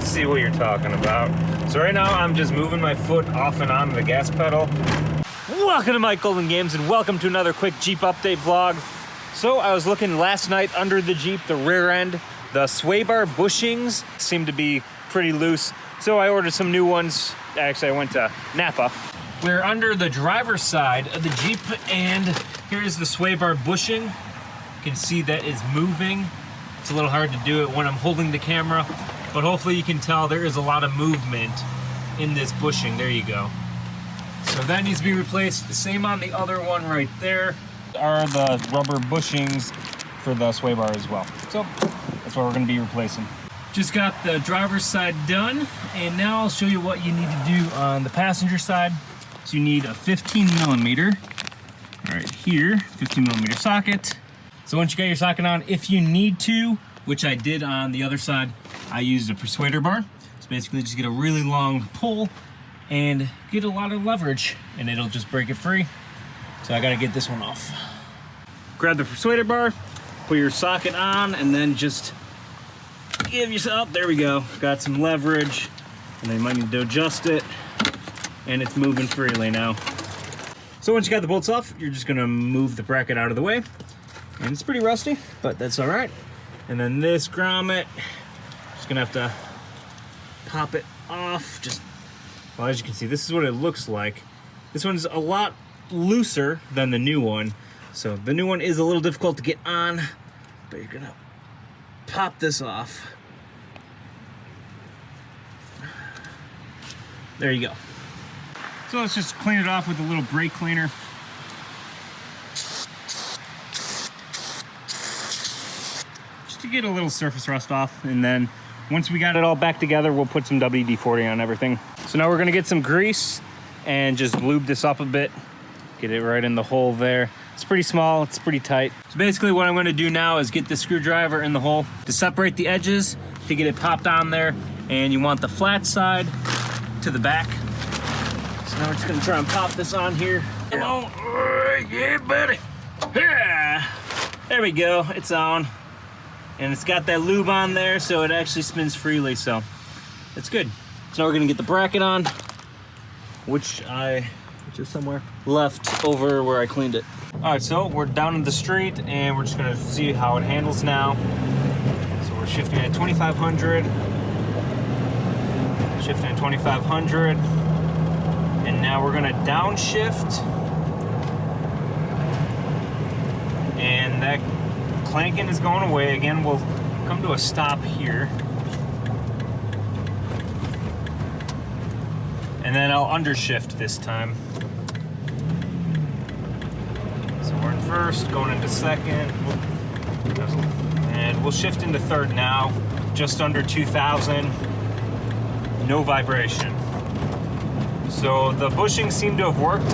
see what you're talking about. So right now I'm just moving my foot off and on the gas pedal. Welcome to Mike Golden Games and welcome to another quick Jeep update vlog. So I was looking last night under the Jeep, the rear end, the sway bar bushings seemed to be pretty loose. So I ordered some new ones. Actually, I went to Napa. We're under the driver's side of the Jeep and here's the sway bar bushing. You can see that it's moving. It's a little hard to do it when I'm holding the camera, but hopefully you can tell there is a lot of movement in this bushing. There you go. So that needs to be replaced. The same on the other one right there are the rubber bushings for the sway bar as well. So that's what we're going to be replacing. Just got the driver's side done, and now I'll show you what you need to do on the passenger side. So you need a 15 millimeter, right here, 15 millimeter socket. So once you got your socket on, if you need to, which I did on the other side, I used a persuader bar. So basically just get a really long pull and get a lot of leverage and it'll just break it free. So I gotta get this one off. Grab the persuader bar, put your socket on, and then just give yourself, there we go. Got some leverage, and then you might need to adjust it, and it's moving freely now. So once you got the bolts off, you're just gonna move the bracket out of the way. And it's pretty rusty, but that's all right. And then this grommet, just gonna have to pop it off. Well, as you can see, this is what it looks like. This one's a lot looser than the new one. So the new one is a little difficult to get on, but you're gonna pop this off. There you go. So let's just clean it off with a little brake cleaner. To get a little surface rust off, and then once we got it all back together, we'll put some WD-40 on everything. So now we're gonna get some grease and just lube this up a bit, get it right in the hole there. It's pretty small, it's pretty tight. So basically what I'm gonna do now is get the screwdriver in the hole to separate the edges to get it popped on there, and you want the flat side to the back. So now we're just gonna try and pop this on here. Come on, yeah buddy. Yeah. There we go, it's on. And it's got that lube on there, so it actually spins freely, so it's good. So now we're gonna get the bracket on, which is somewhere left over where I cleaned it. All right, so we're down in the street, and we're just gonna see how it handles now. So we're shifting at 2500, shifting at 2500, and now we're gonna downshift, and that clanking is going away. Again, we'll come to a stop here. And then I'll undershift this time. So we're in first, going into second. And we'll shift into third now. Just under 2,000. No vibration. So the bushings seem to have worked.